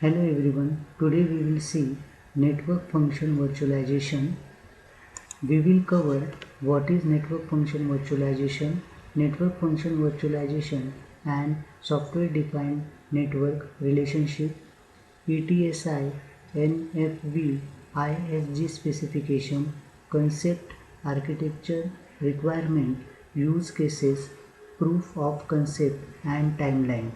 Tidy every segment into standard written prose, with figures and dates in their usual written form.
Hello everyone, today we will see network function virtualization. We will cover what is network function virtualization and software defined network relationship, ETSI, NFV, ISG specification, concept, architecture, requirement, use cases, proof of concept and timeline.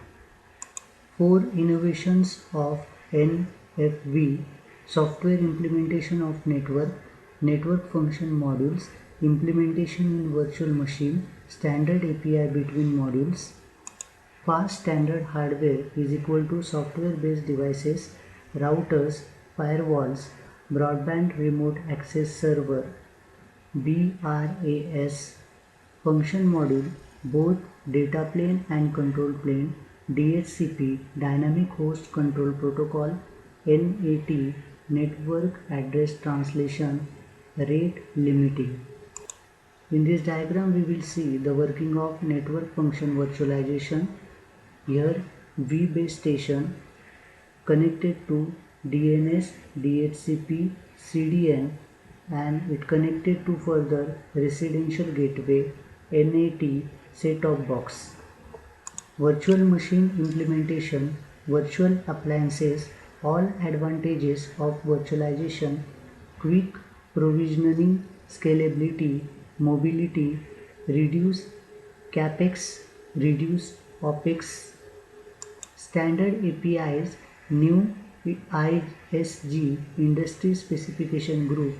Four innovations of NFV: software implementation of network function modules, implementation in virtual machine, standard API between modules. Fast standard hardware is equal to software based devices, routers, firewalls, broadband remote access server, BRAS, function module, both data plane and control plane, DHCP, Dynamic Host Control Protocol, NAT, Network Address Translation, rate limiting. In this diagram we will see the working of network function virtualization. Here V base station connected to DNS, DHCP, CDN and it connected to further residential gateway NAT set-top box. Virtual machine implementation, virtual appliances, all advantages of virtualization, quick provisioning, scalability, mobility, reduce capex, reduce opex, standard APIs, new ISG industry specification group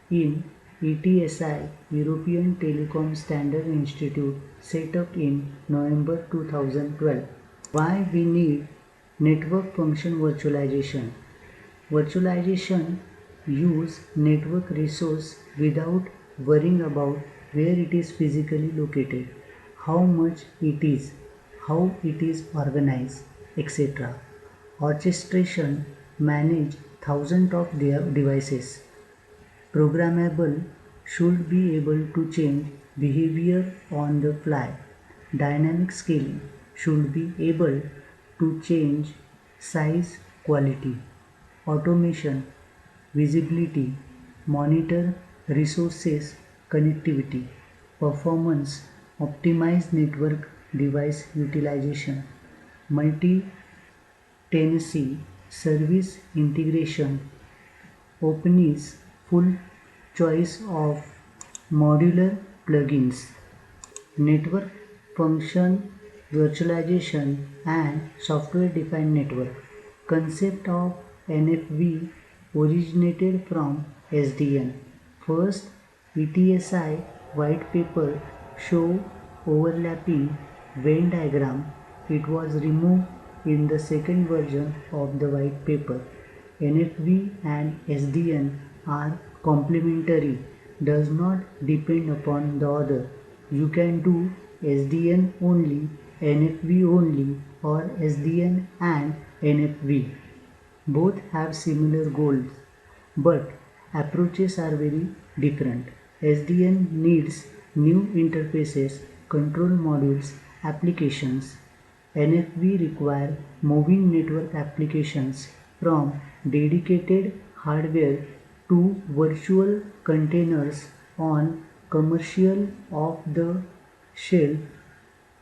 in ETSI European Telecom Standard Institute set up in November 2012. Why we need network function virtualization? Virtualization use network resource without worrying about where it is physically located, how much it is, how it is organized, etc. Orchestration manage thousands of devices. Programmable should be able to change behavior on the fly. Dynamic scaling should be able to change size, quality. Automation, visibility, monitor resources, connectivity, performance, optimize network device utilization, multi-tenancy, service integration, openness, full choice of modular plugins, network function virtualization and software defined network. Concept of NFV originated from SDN. First, ETSI white paper show overlapping Venn diagram. It was removed in the second version of the white paper. NFV and SDN are complementary, does not depend upon the other. You can do SDN only, NFV only, or SDN and NFV. Both have similar goals, but approaches are very different. SDN needs new interfaces, control modules, applications. NFV require moving network applications from dedicated hardware to virtual containers on commercial off-the-shelf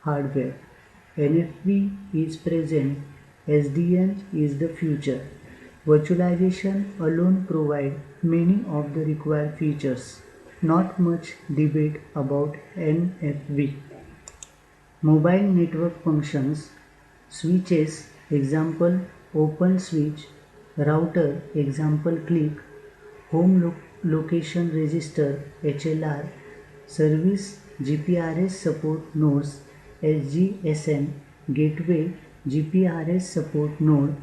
hardware. NFV is present, SDN is the future. Virtualization alone provides many of the required features. Not much debate about NFV. Mobile network functions, switches, example open switch, router, example click, home location register HLR, service GPRS support nodes SGSN, gateway GPRS support node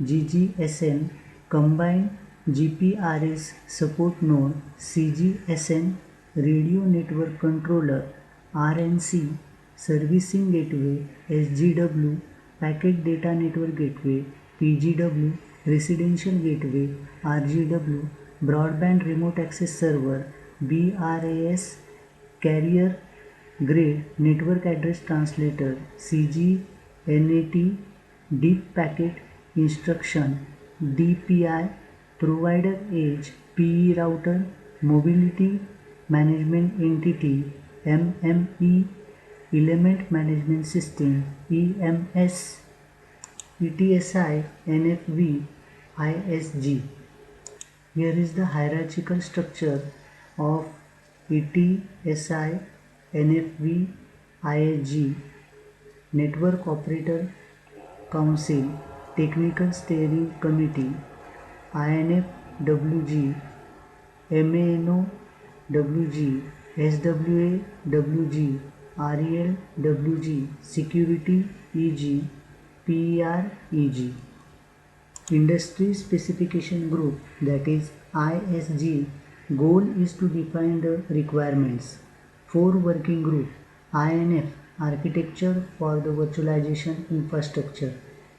GGSN, combined GPRS support node CGSN, radio network controller RNC, servicing gateway SGW, packet data network gateway PGW, residential gateway RGW, broadband remote access server BRAS, carrier grade network address translator CGNAT, deep packet instruction, DPI, provider edge, PE router, mobility management entity, MME, element management system, EMS, ETSI, NFV, ISG. Here is the hierarchical structure of ETSI, NFV, ISG, Network Operator Council, Technical Steering Committee, INF WG, MANO WG, SWA WG, REL WG, Security EG, PER EG. Industry Specification Group, that is ISG, goal is to define the requirements. 4 working group, INF, architecture for the virtualization infrastructure,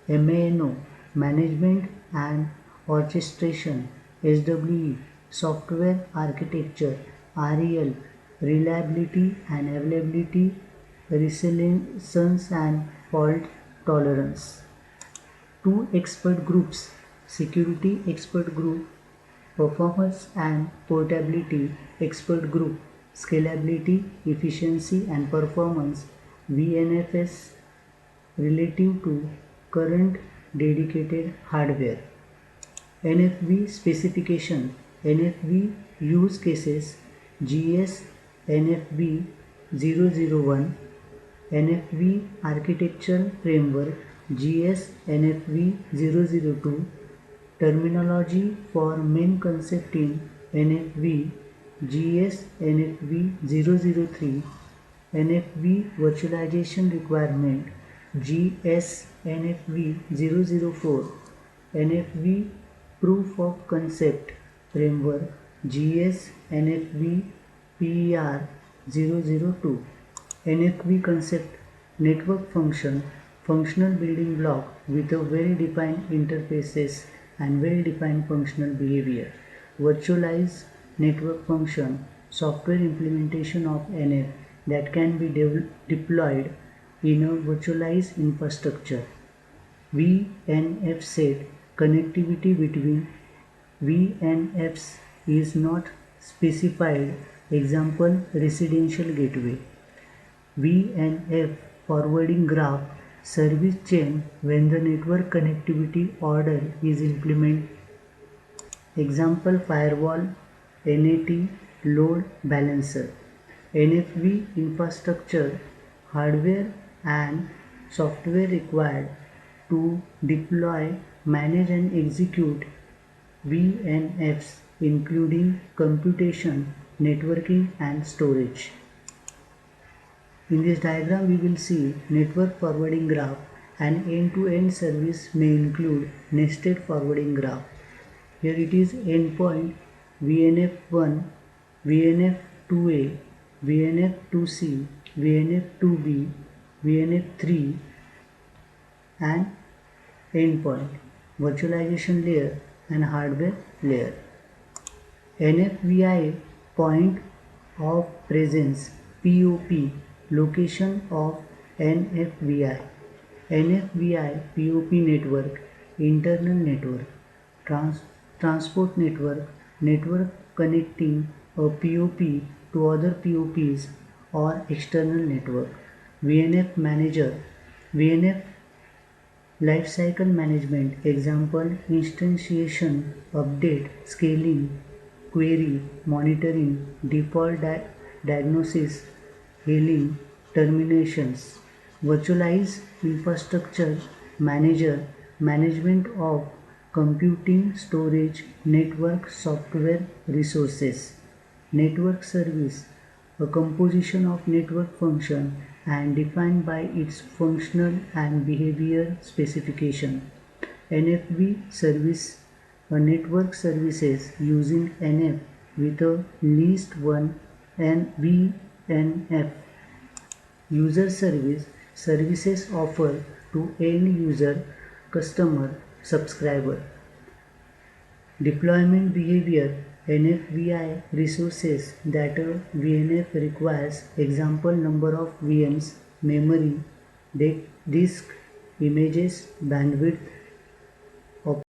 MANO, management and orchestration, SWE, software architecture, REL, reliability and availability, resilience and fault tolerance. 2 expert groups, security expert group, performance and portability expert group, scalability, efficiency and performance, VNFS, relative to current dedicated hardware. NFV specification, NFV use cases, GS NFV 001, NFV architectural framework, GS NFV 002, terminology for main concept in NFV, GS NFV 003, NFV virtualization requirement, GS NFV 004, NFV proof of concept framework, GS NFV PER 002. NFV concept, network function, functional building block with a well-defined interfaces and well-defined functional behavior. Virtualized network function, software implementation of NF that can be deployed in a virtualized infrastructure. VNF set, connectivity between VNFs is not specified, example residential gateway. VNF, forwarding graph, service chain when the network connectivity order is implemented, example firewall, NAT, load balancer. NFV infrastructure, hardware and software required to deploy, manage and execute VNFs, including computation, networking and storage. In this diagram we will see network forwarding graph. An end-to-end service may include nested forwarding graph. Here it is endpoint VNF1, VNF2A, VNF2C, VNF2B, VNF3 and endpoint, virtualization layer and hardware layer. NFVI, point of presence, POP, location of NFVI. NFVI POP network, internal network, transport network, network connecting a POP to other POPs or external network. VNF manager, VNF lifecycle management, example instantiation, update, scaling, query, monitoring, default diagnosis, healing, terminations. Virtualized infrastructure manager, management of computing, storage, network, software, resources. Network service, a composition of network function and defined by its functional and behavior specification. NFV service, a network services using NF with a least one VNF. User service, services offered to end user, customer, subscriber. Deployment behavior, NFVI resources that a VNF requires, example number of VMs, memory, disk, images, bandwidth,